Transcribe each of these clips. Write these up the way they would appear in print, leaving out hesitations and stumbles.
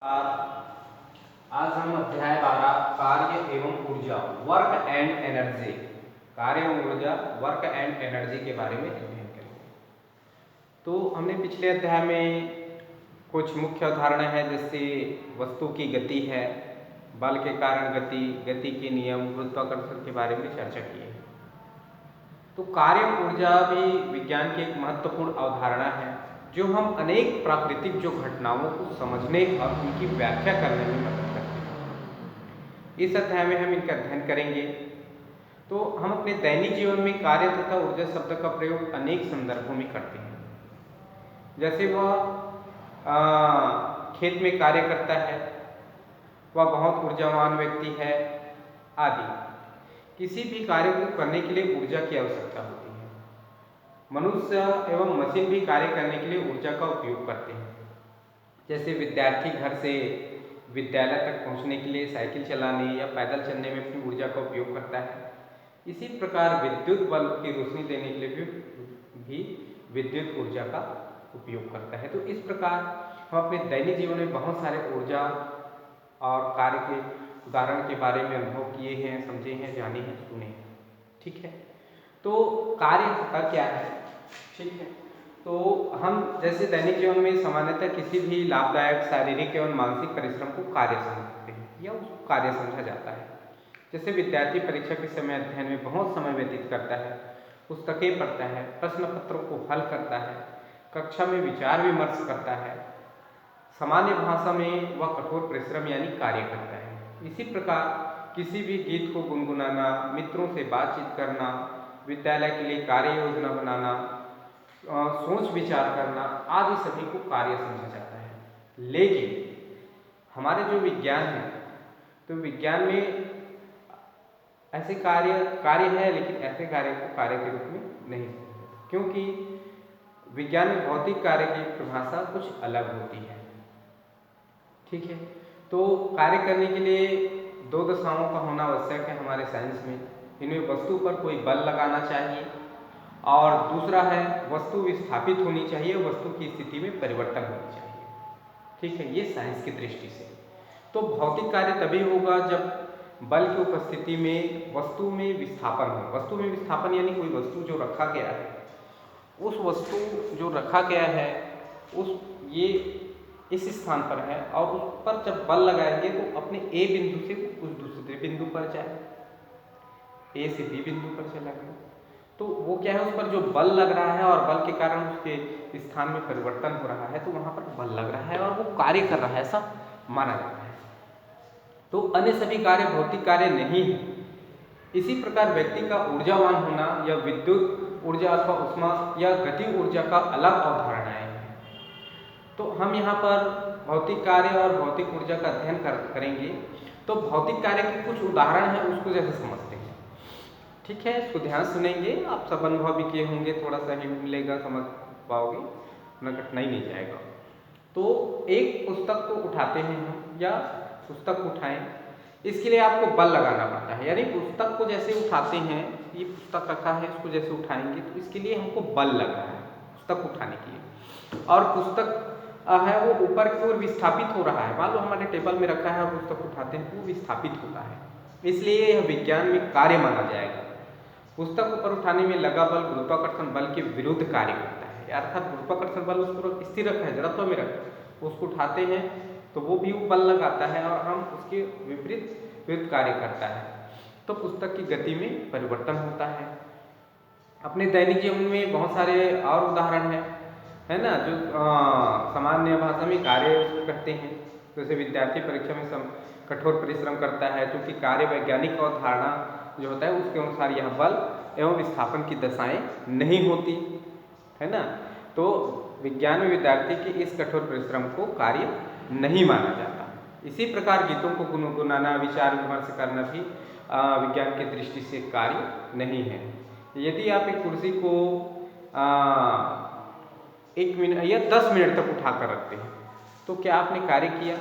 आज हम अध्याय 12 कार्य एवं ऊर्जा वर्क एंड एनर्जी कार्य एवं ऊर्जा वर्क एंड एनर्जी के बारे में अध्ययन करेंगे। तो हमने पिछले अध्याय में कुछ मुख्य अवधारणाएं हैं, जैसे वस्तु की गति है, बल के कारण गति, गति के नियम, गुरुत्वाकर्षण के बारे में चर्चा की है। तो कार्य एवं ऊर्जा भी विज्ञान की एक महत्वपूर्ण अवधारणा है जो हम अनेक प्राकृतिक जो घटनाओं को समझने और उनकी व्याख्या करने में मदद करती है। इस अध्याय में हम इनका अध्ययन करेंगे। तो हम अपने दैनिक जीवन में कार्य तथा ऊर्जा शब्द का प्रयोग अनेक संदर्भों में करते हैं। जैसे वह खेत में कार्य करता है, वह बहुत ऊर्जावान व्यक्ति है आदि। किसी भी कार्य को करने के लिए ऊर्जा की आवश्यकता होती है। मनुष्य एवं मशीन भी कार्य करने के लिए ऊर्जा का उपयोग करते हैं। जैसे विद्यार्थी घर से विद्यालय तक पहुंचने के लिए साइकिल चलाने या पैदल चलने में अपनी ऊर्जा का उपयोग करता है। इसी प्रकार विद्युत बल्ब की रोशनी देने के लिए भी विद्युत ऊर्जा का उपयोग करता है। तो इस प्रकार हम अपने दैनिक जीवन में बहुत सारे ऊर्जा और कार्य के उदाहरण के बारे में अनुभव किए हैं, समझे हैं, जाने हैं, सुने हैं। ठीक है, तो कार्य का क्या है? ठीक है, तो हम जैसे दैनिक जीवन में सामान्यतः किसी भी लाभदायक शारीरिक एवं मानसिक परिश्रम को कार्य समझते हैं या उसको कार्य समझा जाता है। जैसे विद्यार्थी परीक्षा के समय अध्ययन में बहुत समय व्यतीत करता है, पुस्तकें पढ़ता है, प्रश्न पत्रों को हल करता है, कक्षा में विचार विमर्श करता है, सामान्य भाषा में वह कठोर परिश्रम यानी कार्य करता है। इसी प्रकार किसी भी गीत को गुनगुनाना, मित्रों से बातचीत करना, विद्यालय के लिए कार्य योजना बनाना, सोच विचार करना आदि सभी को कार्य समझा जाता है। लेकिन हमारे जो विज्ञान है, तो विज्ञान में ऐसे कार्य है, लेकिन ऐसे कार्य को कार्य के रूप में नहीं समझते, क्योंकि विज्ञान में भौतिक कार्य की परिभाषा कुछ अलग होती है। ठीक है, तो कार्य करने के लिए दो दशाओं का होना आवश्यक है हमारे साइंस में। इनमें वस्तु पर कोई बल लगाना चाहिए और दूसरा है वस्तु विस्थापित होनी चाहिए, वस्तु की स्थिति में परिवर्तन होनी चाहिए। ठीक है, ये साइंस की दृष्टि से। तो भौतिक कार्य तभी होगा जब बल की उपस्थिति में वस्तु में विस्थापन हो। वस्तु में विस्थापन यानी कोई वस्तु जो रखा गया है, उस वस्तु जो रखा गया है ये इस स्थान पर है और उस पर जब बल लगाएंगे तो अपने ए बिंदु से उस दूसरे बिंदु पर जाए, ए से बी बिंदु पर चला गया। तो वो क्या है, उस पर जो बल लग रहा है और बल के कारण उसके स्थान में परिवर्तन हो रहा है, तो वहां पर बल लग रहा है और वो कार्य कर रहा है, ऐसा माना जाता है। तो अन्य सभी कार्य भौतिक कार्य नहीं है। इसी प्रकार व्यक्ति का ऊर्जावान होना या विद्युत ऊर्जा अथवा उष्मा या गति ऊर्जा का अलग अवधारणाएं हैं। तो हम यहाँ पर भौतिक कार्य और भौतिक ऊर्जा का अध्ययन करेंगे। तो भौतिक कार्य के कुछ उदाहरण हैं, उसको जैसे समझते हैं। ठीक है, इसको ध्यान सुनेंगे। आप सब अनुभव भी किए होंगे, थोड़ा सा ही मिलेगा, समझ पाओगे, उतना कठिनाई नहीं जाएगा। तो एक पुस्तक को उठाते हैं हम, या पुस्तक उठाएं, इसके लिए आपको बल लगाना पड़ता है। यानी पुस्तक को जैसे उठाते हैं, ये पुस्तक रखा है, इसको जैसे उठाएंगे तो इसके लिए हमको बल लगा है पुस्तक उठाने के लिए। और पुस्तक है वो ऊपर की ओर विस्थापित हो रहा है। मान लो हमारे टेबल में रखा है और पुस्तक उठाते हैं तो वो विस्थापित होता है, इसलिए यह विज्ञान में कार्य माना जाएगा। पुस्तक ऊपर उठाने में लगा बल गुरुत्वाकर्षण बल के विरुद्ध कार्य करता है, अर्थात गुरुत्वाकर्षण बल उसको स्थिर रखा है, जड़त्व में रखा है, उसको उठाते हैं तो वो भी बल लगाता है और हम उसके विरुद्ध कार्य करता है, तो पुस्तक की गति में परिवर्तन होता है। अपने दैनिक जीवन में बहुत सारे और उदाहरण है ना, जो सामान्य भाषा में कार्य करते हैं। जैसे विद्यार्थी परीक्षा में कठोर परिश्रम करता है, क्योंकि कार्य वैज्ञानिक अवधारणा जो होता है उसके अनुसार यह बल एवं विस्थापन की दशाएं नहीं होती है ना। तो विज्ञान में विद्यार्थी के इस कठोर परिश्रम को कार्य नहीं माना जाता। इसी प्रकार गीतों को गुनगुनाना, विचार विमर्श करना भी विज्ञान की दृष्टि से कार्य नहीं है। यदि आप एक कुर्सी को 1 मिनट या 10 मिनट तक उठा कर रखते हैं तो क्या आपने कार्य किया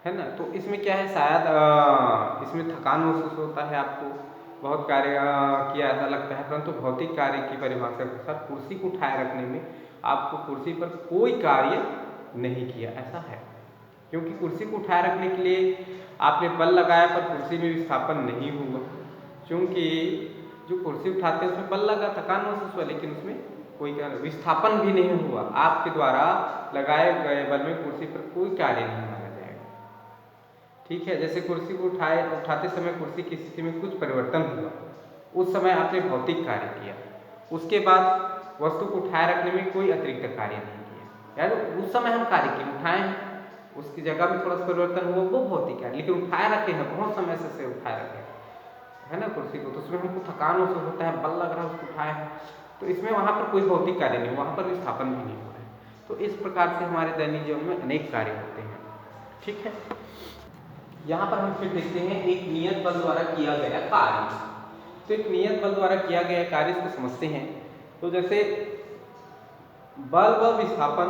है ना। तो इसमें क्या है, शायद इसमें थकान महसूस होता है, आपको बहुत कार्य किया ऐसा लगता है, परंतु भौतिक कार्य की परिभाषा के अनुसार कुर्सी को उठाए रखने में आपको कुर्सी पर कोई कार्य नहीं किया, ऐसा है। क्योंकि कुर्सी को उठाए रखने के लिए आपने बल लगाया पर कुर्सी में विस्थापन नहीं हुआ, क्योंकि जो कुर्सी उठाते हैं उसमें बल लगा, थकान महसूस हुआ, लेकिन उसमें कोई विस्थापन भी नहीं हुआ। आपके द्वारा लगाए गए बल में कुर्सी पर कोई कार्य नहीं माना जाएगा। ठीक है, जैसे कुर्सी को उठाते समय कुर्सी की स्थिति में कुछ परिवर्तन हुआ, उस समय आपने भौतिक कार्य किया, उसके बाद वस्तु को उठाए रखने में कोई अतिरिक्त कार्य नहीं किया। यानी उस समय हम कार्य किए, उठाए हैं, उसकी जगह में थोड़ा सा परिवर्तन हुआ, वो भौतिक है, लेकिन उठाए रखे हैं, बहुत समय से उठाए रखे है ना कुर्सी को, तो उसमें हमको थकान महसूस होता है, बल लग रहा है, उसको उठाए हैं, तो इसमें वहाँ पर कोई भौतिक कार्य नहीं, वहाँ पर विस्थापन भी नहीं हो रहा है। तो इस प्रकार से हमारे दैनिक जीवन में अनेक कार्य होते हैं। ठीक है, यहाँ पर हम फिर देखते हैं एक नियत बल द्वारा किया गया कार्य। तो एक नियत बल द्वारा किया गया कार्य, इसको समझते हैं। तो जैसे बल व विस्थापन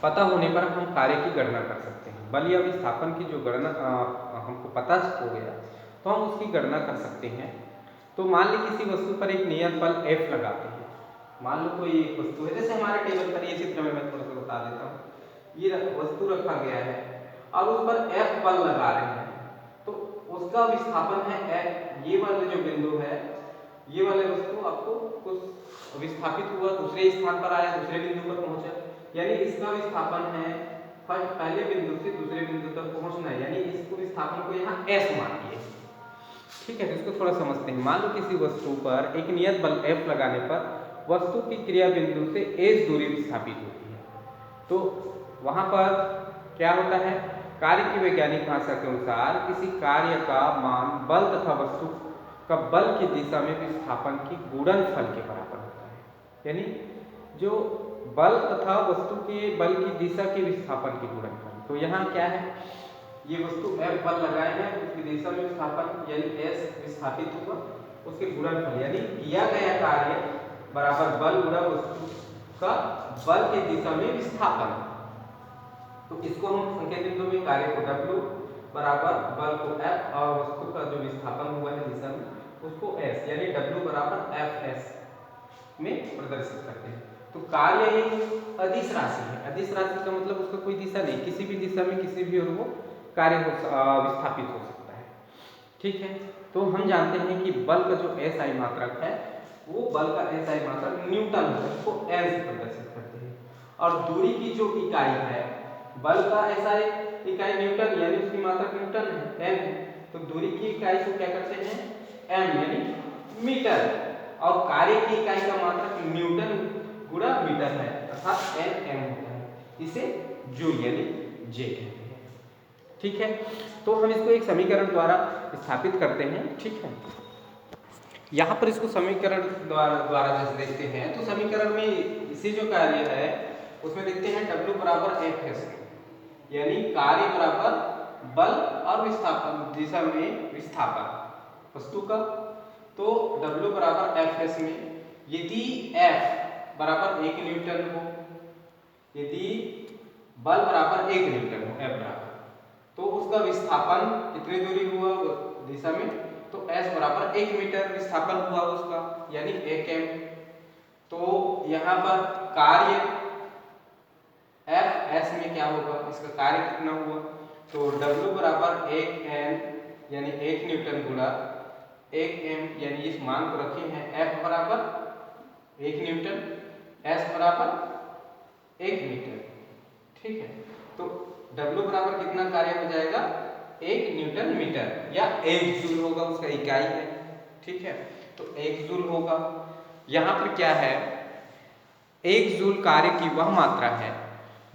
पता होने पर हम कार्य की गणना कर सकते हैं। बल या विस्थापन की जो गणना हमको पता हो गया तो हम उसकी गणना कर सकते हैं। तो मान ली किसी वस्तु पर एक नियत बल F लगाते हैं। मान लो कोई एक वस्तु है, जैसे हमारे टेबल पर ये चित्र में मैं थोड़ा सा बता देता हूँ। ये वस्तु रखा गया है और उस पर F बल लगा रहे हैं, तो उसका विस्थापन है F। ये वाले जो बिंदु है, ये वाले वस्तु आपको कुछ विस्थापित हुआ, दूसरे स्थान पर आया, दूसरे बिंदु पर पहुंचा, यानी इसका विस्थापन है पहले बिंदु से दूसरे बिंदु तक पहुंचना, यानी इसको विस्थापन को यहाँ S मानिए। ठीक है, तो इसको थोड़ा समझते हैं। मान लो किसी वस्तु पर एक नियत बल F लगाने पर वस्तु की क्रिया बिंदु से S दूरी विस्थापित होती है, तो वहां पर क्या होता है, कार्य की वैज्ञानिक भाषा के अनुसार किसी कार्य का मान बल तथा वस्तु का बल की दिशा में विस्थापन की गुणनफल के बराबर होता है। यानी जो बल तथा वस्तु के बल की दिशा के विस्थापन की गुणनफल। तो यहाँ क्या है, ये वस्तु F बल लगाए हैं, उसकी दिशा में विस्थापन यानी S विस्थापित हुआ, उसके गुणनफल यानी किया गया कार्य बराबर बल गुणा वस्तु का बल की दिशा में विस्थापन। तो इसको हम संकेत बिंदु में कार्य को W बराबर बल को F और वस्तु का जो विस्थापन हुआ है दिशा में उसको S, यानी W बराबर FS में प्रदर्शित करते हैं। तो कार्य एक अदिश राशि है। अदिश राशि का मतलब उसका कोई दिशा नहीं, किसी भी दिशा में किसी भी ओर वो कार्य विस्थापित हो सकता है। ठीक है, तो हम जानते हैं कि बल का जो SI मात्रक है वो बल का SI मात्रक न्यूटन है, उसको N से प्रदर्शित करते हैं। और दूरी की जो इकाई है, बल का SI इकाई न्यूटन यानी उसकी मात्रक न्यूटन है, N है, तो दूरी की इकाई को क्या करते हैं, M यानी मीटर, और कार्य की इकाई का मात्रक न्यूटन गुणा मीटर है, अर्थात Nm होता है, इसे जूल यानी J कहते हैं। ठीक है, तो हम इसको एक समीकरण द्वारा स्थापित करते हैं। ठीक है, यहाँ पर इसको समीकरण द्वारा जैसे देखते हैं, तो समीकरण में इसी जो कार्य है उसमें देखते हैं W बराबर Fs, यानी कार्य बराबर बल और विस्थापन दिशा में विस्थापन वस्तु का। तो W बराबर Fs में यदि F बराबर 1 न्यूटन हो, यदि बल बराबर 1 न्यूटन हो F बराबर, तो उसका विस्थापन कितनी दूरी हुआ दिशा में, तो S बराबर 1 मीटर विस्थापन हुआ उसका, यानी 1 m। तो यहाँ पर कार्य Fs में क्या होगा, इसका कार्य कितना हुआ, तो W बराबर 1 n यानी 1 न्यूटन गुणा 1 m, यानी इस मान को रखे हैं F बराबर 1 न्यूटन, S बराबर 1 मीटर। ठीक है, तो W बराबर कितना कार्य हो जाएगा, 1 न्यूटन मीटर या 1 जूल होगा, उसका इकाई है। ठीक है, तो 1 जूल होगा। यहाँ पर क्या है, 1 जूल कार्य की वह मात्रा है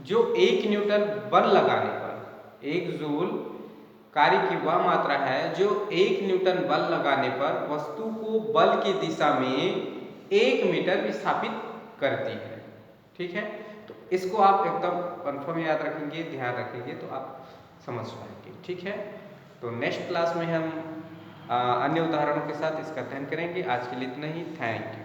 जो 1 न्यूटन बल लगाने पर, 1 जूल कार्य की वह मात्रा है जो 1 न्यूटन बल लगाने पर वस्तु को बल की दिशा में 1 मीटर विस्थापित करती है। ठीक है, तो इसको आप एकदम कन्फर्म याद रखेंगे, ध्यान रखेंगे तो आप समझ पाएंगे। ठीक है, तो नेक्स्ट क्लास में हम अन्य उदाहरणों के साथ इसका अध्ययन करेंगे। आज के लिए इतना ही, थैंक यू।